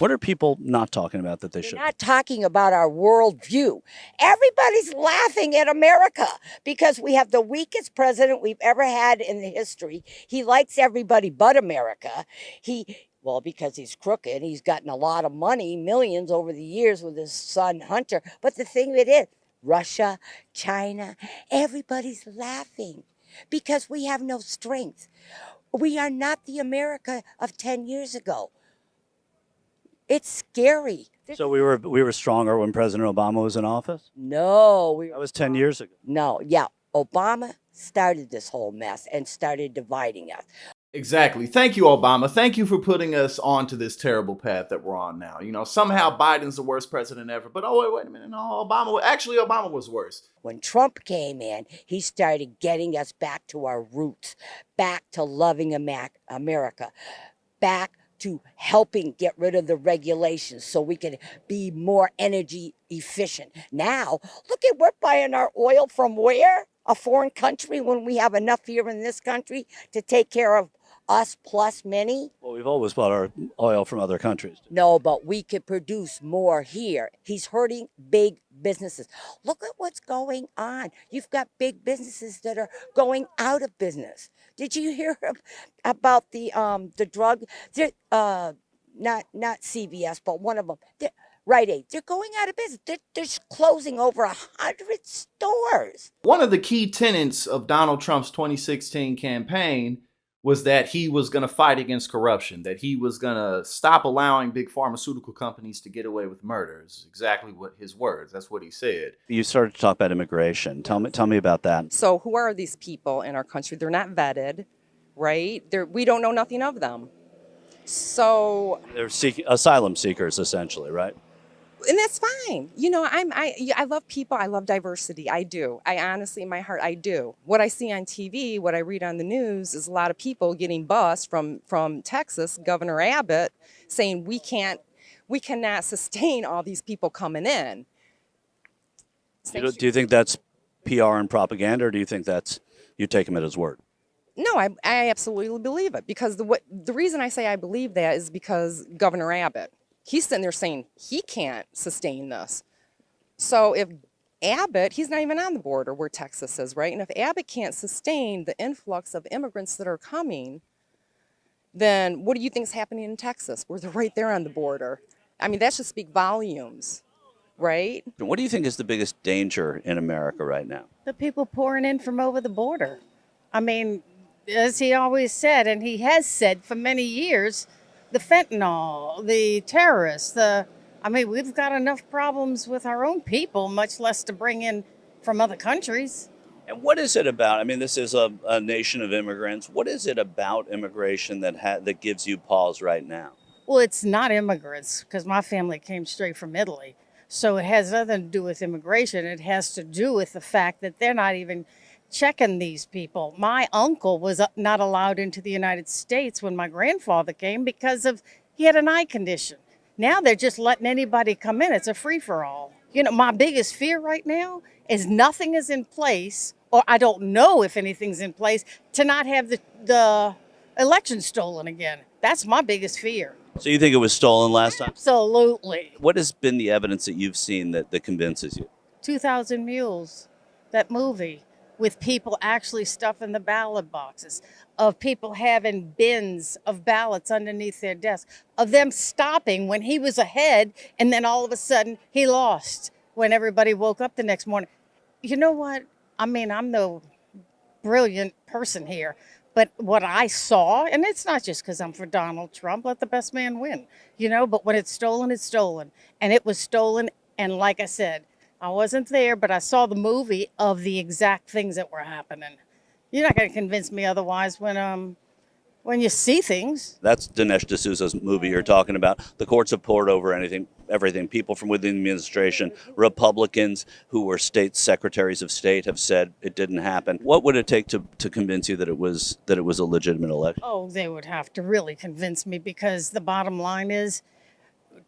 What are people not talking about that they They're should? not talking about our worldview. Everybody's laughing at America because we have the weakest president we've ever had in the history. He likes everybody but America. Well, because he's crooked, he's gotten a lot of money, millions over the years with his son Hunter. But the thing of it is, Russia, China, everybody's laughing because we have no strength. We are not the America of 10 years ago. It's scary. So we were stronger when President Obama was in office? No, That was 10 years ago. no, yeah. Obama started this whole mess and started dividing us. Exactly. Thank you, Obama. Thank you for putting us onto this terrible path that we're on now. Somehow Biden's the worst president ever. But wait a minute. No, Obama was worse. When Trump came in, he started getting us back to our roots, back to loving America, back to helping get rid of the regulations so we can be more energy efficient. Now, look at, we're buying our oil from where? A foreign country, when we have enough here in this country to take care of us plus many? Well, we've always bought our oil from other countries. No, but we could produce more here. He's hurting big businesses. Look at what's going on. You've got big businesses that are going out of business. Did you hear about the drug? Not CVS, but one of them. Rite Aid. They're going out of business. They're closing over 100 stores. One of the key tenets of Donald Trump's 2016 campaign was that he was going to fight against corruption, that he was going to stop allowing big pharmaceutical companies to get away with murders. Exactly what his words. That's what he said. You started to talk about immigration. Tell me about that. So who are these people in our country? They're not vetted, right? We don't know nothing of them. So They're asylum seekers, essentially, right? and that's fine. I love people. I love diversity. I do. I honestly, in my heart, I do. What I see on TV, what I read on the news is a lot of people getting bused from Texas, Governor Abbott, saying we cannot sustain all these people coming in. Do you think that's PR and propaganda, or do you think you take him at his word? No, I absolutely believe it, because the reason I say I believe that is because Governor Abbott, he's sitting there saying he can't sustain this. So if Abbott, he's not even on the border where Texas is, right? And if Abbott can't sustain the influx of immigrants that are coming, then what do you think is happening in Texas, where they're right there on the border? I mean, that should speak volumes, right? What do you think is the biggest danger in America right now? The people pouring in from over the border. I mean, as he always said, and he has said for many years, the fentanyl, the terrorists, we've got enough problems with our own people, much less to bring in from other countries. And what is it about? I mean, this is a nation of immigrants. What is it about immigration that gives you pause right now? Well, it's not immigrants, because my family came straight from Italy. So it has nothing to do with immigration. It has to do with the fact that they're not even checking these people. My uncle was not allowed into the United States when my grandfather came because he had an eye condition. Now they're just letting anybody come in. It's a free-for-all. My biggest fear right now is nothing is in place, or I don't know if anything's in place, to not have the election stolen again. That's my biggest fear. So you think it was stolen last time? Absolutely. What has been the evidence that you've seen that convinces you? 2,000 Mules, that movie, with people actually stuffing the ballot boxes, of people having bins of ballots underneath their desk, of them stopping when he was ahead, and then all of a sudden he lost when everybody woke up the next morning. You know what? I mean, I'm no brilliant person here, but what I saw, and it's not just because I'm for Donald Trump, let the best man win, but when it's stolen, it's stolen. And it was stolen, and like I said, I wasn't there, but I saw the movie of the exact things that were happening. You're not going to convince me otherwise when you see things. That's Dinesh D'Souza's movie you're talking about. The courts have poured over everything. People from within the administration, Republicans who were state secretaries of state have said it didn't happen. What would it take to convince you that it was a legitimate election? Oh, they would have to really convince me, because the bottom line is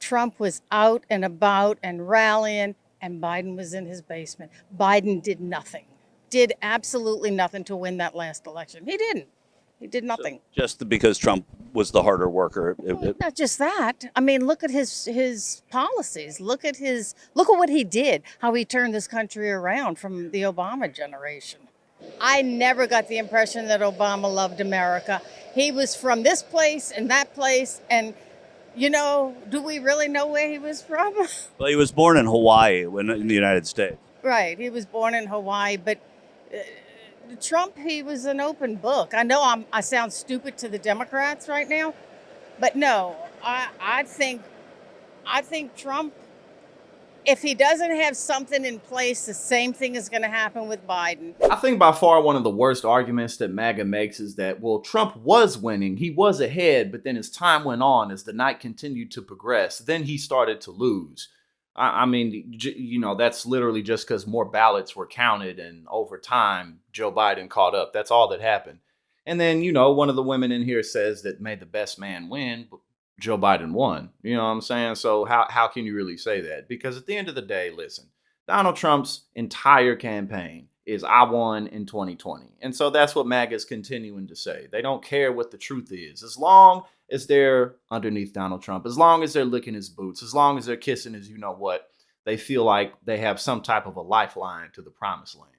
Trump was out and about and rallying, and Biden was in his basement. Biden did nothing, did absolutely nothing to win that last election. He didn't. He did nothing. So just because Trump was the harder worker. Not just that. I mean, look at his policies. Look at what he did. How he turned this country around from the Obama generation. I never got the impression that Obama loved America. He was from this place and that place, and do we really know where he was from? Well, he was born in Hawaii, when in the United States. Right. He was born in Hawaii, but Trump, he was an open book. I know I sound stupid to the Democrats right now, but no, I think Trump, if he doesn't have something in place, the same thing is going to happen with Biden. I think by far one of the worst arguments that MAGA makes is that, well, Trump was winning. He was ahead, but then as time went on, as the night continued to progress, then he started to lose. I mean, that's literally just because more ballots were counted, and over time, Joe Biden caught up. That's all that happened. And then, one of the women in here says that may the best man win, but Joe Biden won. You know what I'm saying? So how can you really say that? Because at the end of the day, listen, Donald Trump's entire campaign is I won in 2020. And so that's what MAGA is continuing to say. They don't care what the truth is. As long as they're underneath Donald Trump, as long as they're licking his boots, as long as they're kissing his you-know-what, they feel like they have some type of a lifeline to the promised land.